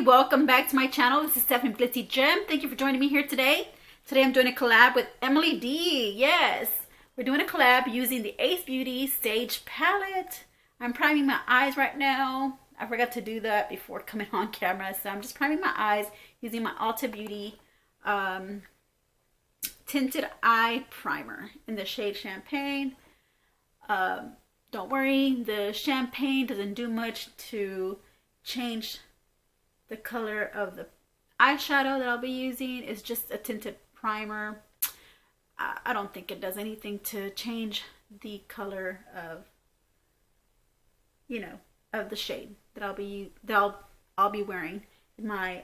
welcome back to my channel. This is Stephanie GENGLOW. Thank you for joining me here today. Today I'm doing a collab with Emily D. Yes, we're doing a collab using the Ace Beauty Stage Palette. I'm priming my eyes right now. I forgot to do that before coming on camera, so I'm just priming my eyes using my Ulta Beauty Tinted Eye Primer in the shade Champagne. Don't worry, the Champagne doesn't do much to change the color of the eyeshadow that I'll be using. It's just a tinted primer. I don't think it does anything to change the color of, of the shade that I'll be wearing in my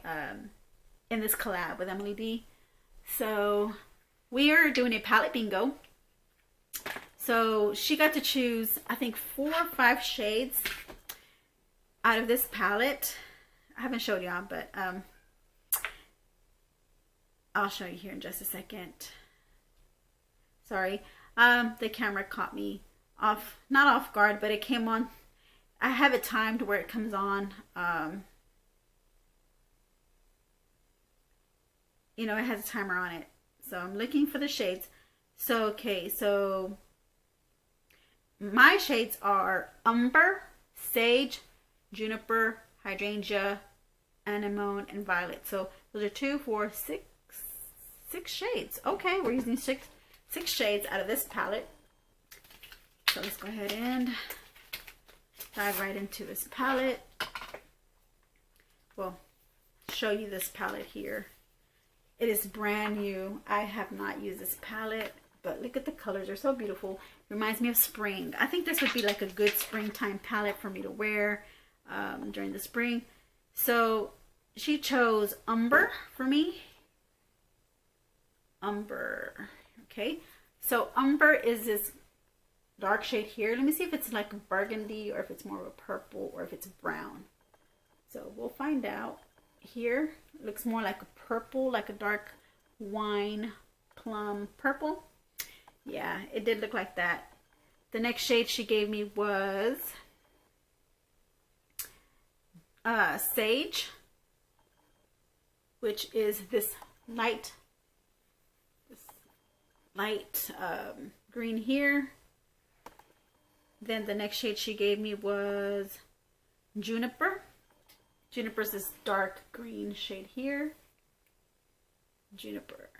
in this collab with Emily D. So we are doing a palette bingo. So she got to choose, I think, 4 or 5 shades out of this palette. I haven't showed y'all, but I'll show you here in just a second. Sorry, the camera caught me not off guard, but it came on. I have it timed where it comes on. It has a timer on it. So I'm looking for the shades. So okay, so my shades are Umber, Sage, Juniper, Hydrangea, Anemone, and Violet. So those are 2, 4, 6 shades. Okay, we're using six shades out of this palette. So let's go ahead and dive right into this palette. Well, show you this palette here. It is brand new. I have not used this palette, but look at the colors. They're so beautiful. Reminds me of spring. I think this would be like a good springtime palette for me to wear during the spring. So she chose Umber for me. Umber. Okay. So Umber is this dark shade here. Let me see if it's like burgundy or if it's more of a purple or if it's brown. So we'll find out. Here it looks more like a purple, like a dark wine plum purple. Yeah, it did look like that. The next shade she gave me was Sage, which is this light green here. Then the next shade she gave me was Juniper. Juniper's this dark green shade here. Juniper.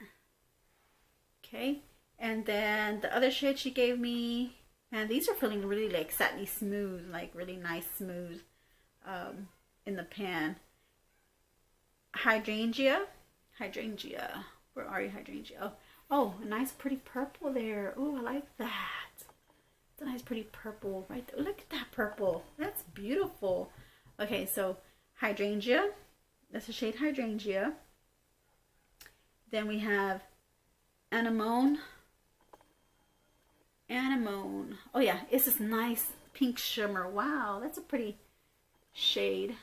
Okay. And then the other shade she gave me, and these are feeling really like satiny smooth, like really nice smooth in the pan. Hydrangea. Where are you, Hydrangea? Oh, a nice pretty purple there. Oh, I like that. It's a nice pretty purple right there. Look at that purple. That's beautiful. Okay, so Hydrangea. That's the shade Hydrangea. Then we have Anemone. Anemone. Oh yeah, it's this nice pink shimmer. Wow, that's a pretty shade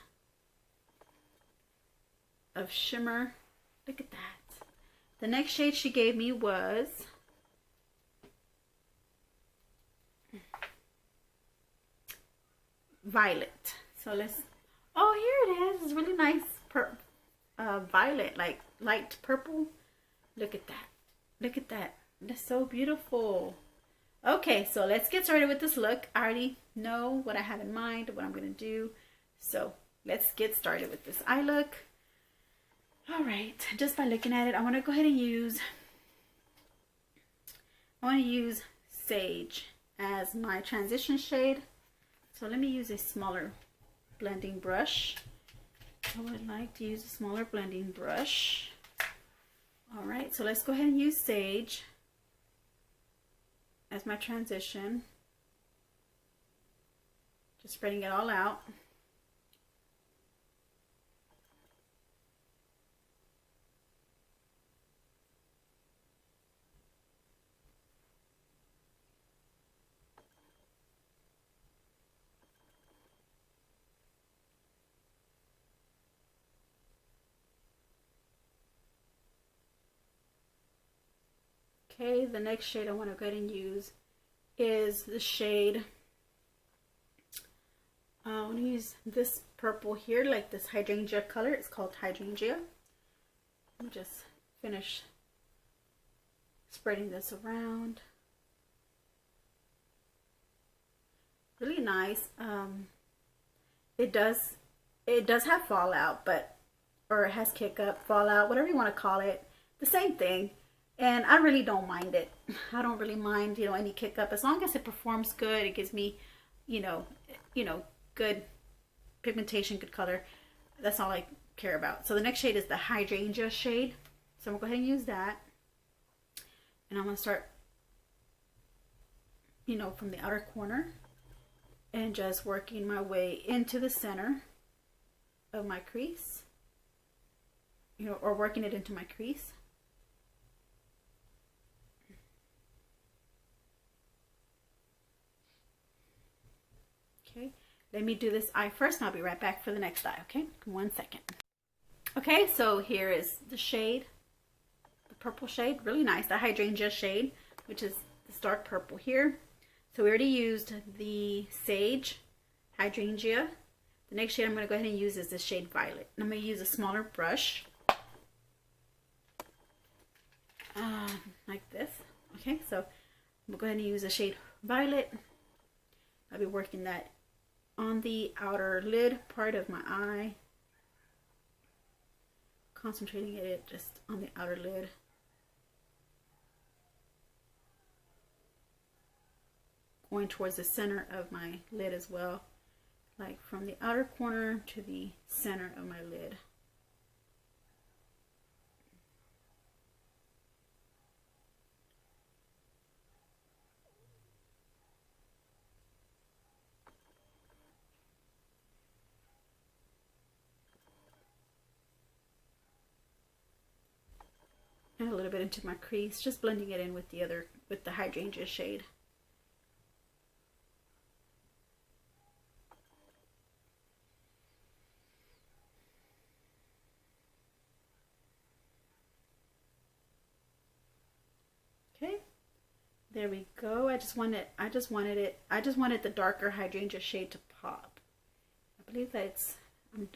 of shimmer. Look at that. The next shade she gave me was Violet. So let's, oh, here it is. It's really nice violet, like light purple. Look at that. Look at that. That's so beautiful. Okay, so let's get started with this look. I already know what I have in mind, what I'm going to do. So let's get started with this eye look. All right, just by looking at it, I want to go ahead and use Sage as my transition shade. So let me use a smaller blending brush. I would like to use a smaller blending brush. All right, so let's go ahead and use Sage as my transition. Just spreading it all out. Okay, the next shade I want to go ahead and use is the shade I'm going to use this purple here, like this hydrangea color. It's called hydrangea. Let me just finish spreading this around. Really nice. It does have fallout, but, or it has kick up, fallout, whatever you want to call it, the same thing. And I really don't mind it. I don't really mind, you know, any kick up, as long as it performs good. It gives me, you know, good pigmentation, good color. That's all I care about. So the next shade is the hydrangea shade. So I'm gonna go ahead and use that. And I'm gonna start, you know, from the outer corner and just working my way into the center of my crease, you know, or working it into my crease. Okay, let me do this eye first and I'll be right back for the next eye. Okay, 1 second. Okay, so here is the shade, the purple shade, really nice, the hydrangea shade, which is this dark purple here. So we already used the sage, hydrangea. The next shade I'm going to go ahead and use is the shade violet. And I'm going to use a smaller brush, like this. Okay, so I'm going to go ahead and use the shade violet. I'll be working that on the outer lid part of my eye, concentrating it just on the outer lid. Going towards the center of my lid as well, like from the outer corner to the center of my lid. And a little bit into my crease, just blending it in with the hydrangea shade. Okay, there we go. I just wanted the darker hydrangea shade to pop. I believe that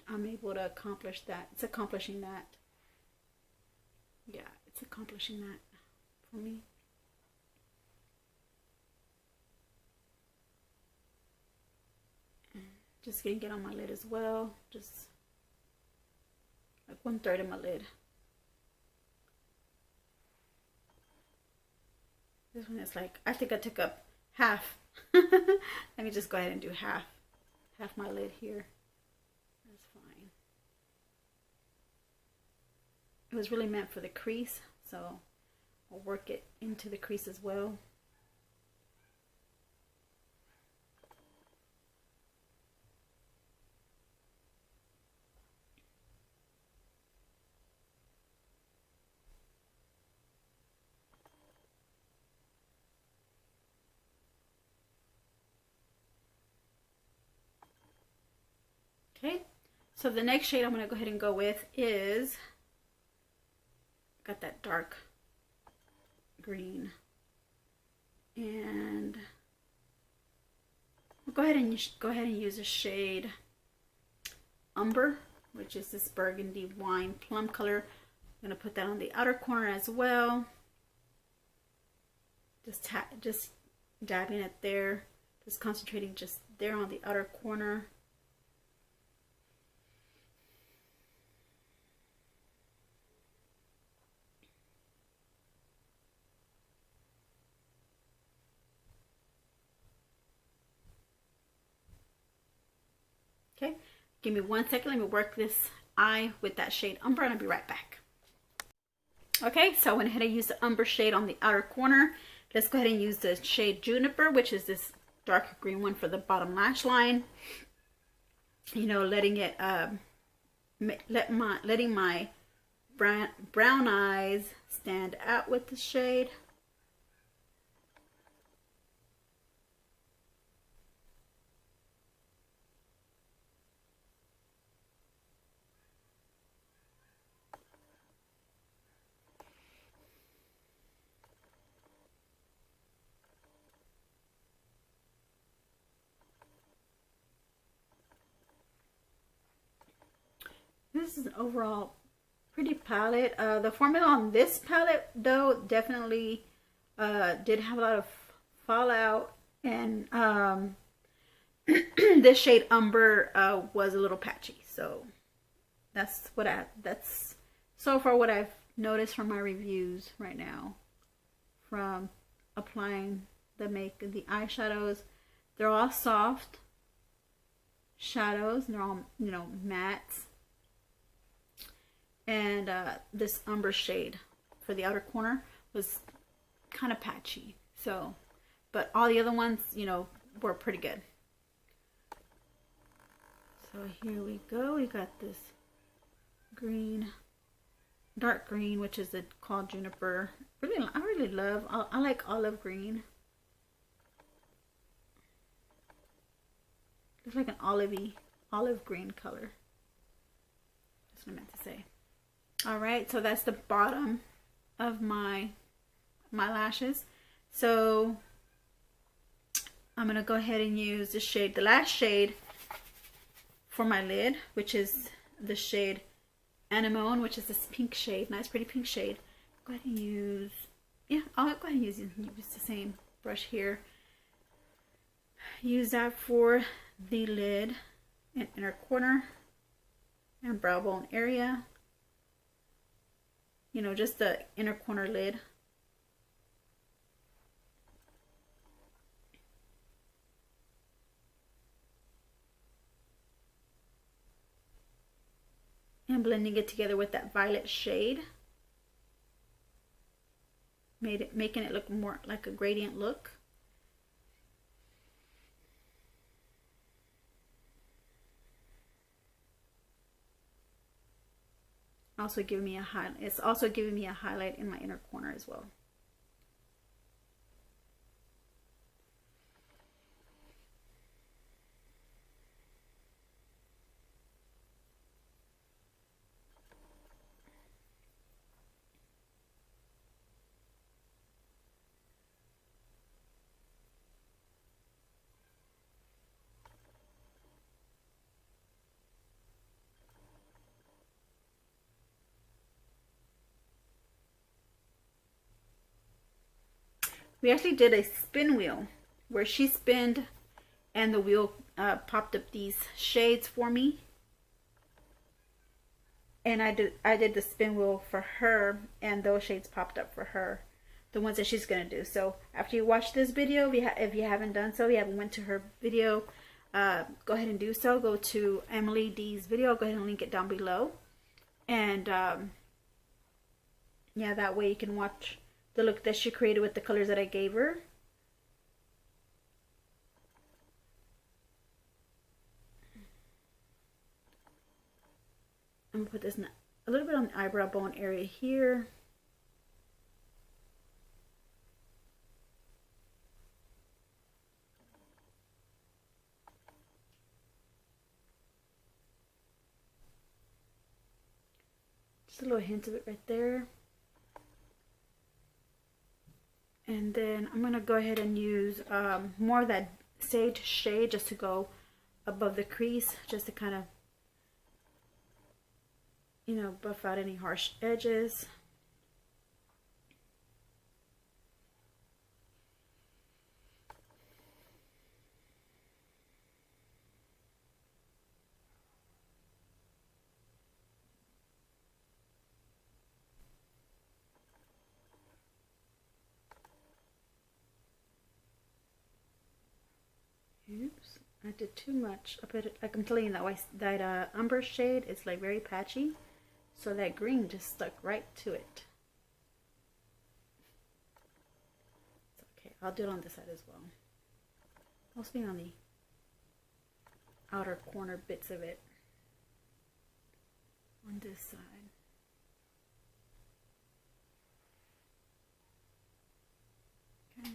I'm able to accomplish that. It's accomplishing that. Yeah, it's accomplishing that for me. Just getting it on my lid as well. Just like 1/3 of my lid. This one is like, I think I took up half. Let me just go ahead and do half my lid here. That's fine. It was really meant for the crease, so I'll work it into the crease as well. Okay, so the next shade I'm going to go ahead and go with is, got that dark green, and we'll go ahead and use a shade Umber, which is this burgundy wine plum color. I'm going to put that on the outer corner as well. Just dabbing it there, just concentrating just there on the outer corner. Okay, give me 1 second. Let me work this eye with that shade Umber and I'll be right back. Okay, so I went ahead and used the Umber shade on the outer corner. Let's go ahead and use the shade Juniper, which is this darker green one for the bottom lash line. You know, letting it, letting my brown eyes stand out with the shade. this is an overall pretty palette. The formula on this palette though definitely did have a lot of fallout, and this shade Umber was a little patchy. So that's so far what I've noticed from my reviews right now from applying the eyeshadows. They're all soft shadows, and they're all, you know, mattes. And this umber shade for the outer corner was kind of patchy. So, but all the other ones, you know, were pretty good. So here we go. We got this green, dark green, which is called Juniper. I really love. I like olive green. It's like an olive green color. That's what I meant to say. All right, so that's the bottom of my lashes. So I'm gonna go ahead and use the shade, the last shade for my lid, which is the shade Anemone, which is this pink shade, nice pretty pink shade. Go ahead and use, yeah, I'll go ahead and use the same brush here. Use that for the lid and inner corner and brow bone area. You know, just the inner corner lid. And blending it together with that violet shade. Making it look more like a gradient look. Also giving me a highlight. It's also giving me a highlight in my inner corner as well. We actually did a spin wheel where she spinned and the wheel popped up these shades for me. And I did the spin wheel for her, and those shades popped up for her, the ones that she's gonna do. So after you watch this video, if you haven't done so, you haven't went to her video, go ahead and do so. Go to Emily D's video. I'll go ahead and link it down below. And yeah, that way you can watch the look that she created with the colors that I gave her. I'm gonna put this a little bit on the eyebrow bone area here. Just a little hint of it right there. And then I'm gonna go ahead and use more of that sage shade just to go above the crease, just to kind of, you know, buff out any harsh edges. Oops, I did too much. I put it, like I'm telling you, that umber shade is like very patchy, so that green just stuck right to it. It's okay. I'll do it on this side as well. Mostly on the outer corner bits of it on this side. Okay.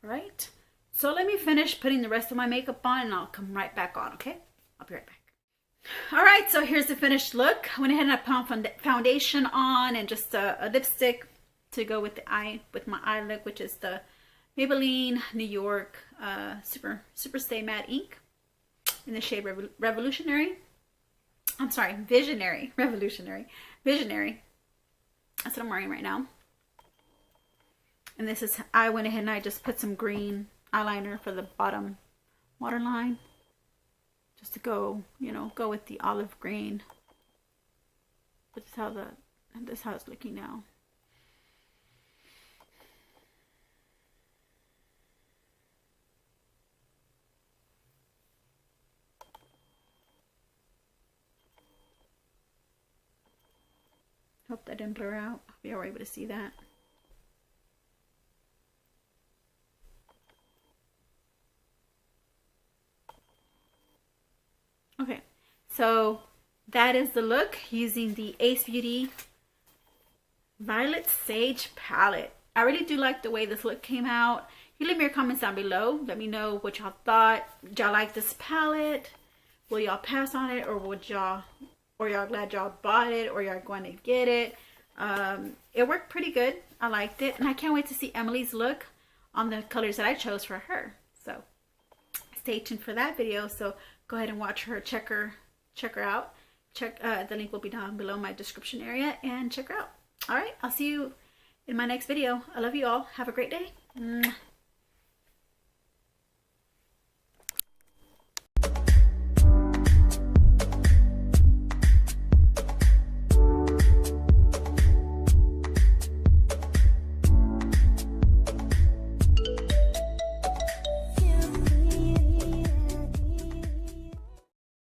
Right, so let me finish putting the rest of my makeup on and I'll come right back on, okay? I'll be right back. All right, so here's the finished look. I went ahead and I put foundation on and just a lipstick to go with my eye look, which is the Maybelline New York Super Stay Matte Ink. in the shade Revolutionary. I'm sorry, Visionary. Revolutionary. Visionary. That's what I'm wearing right now. And this is, I went ahead and I just put some green eyeliner for the bottom waterline. Just to go, you know, go with the olive green. But this is how it's looking now. Hope that didn't blur out. Hope you were able to see that. Okay, so that is the look using the Ace Beauty Violet Sage palette. I really do like the way this look came out. You leave me your comments down below. Let me know what y'all thought. Did y'all like this palette? Will y'all pass on it, or would y'all, or y'all glad y'all bought it, or y'all going to get it? It worked pretty good. I liked it, and I can't wait to see Emily's look on the colors that I chose for her. So stay tuned for that video. So go ahead and watch her. Check her out. The link will be down below in my description area, and check her out. All right, I'll see you in my next video. I love you all. Have a great day.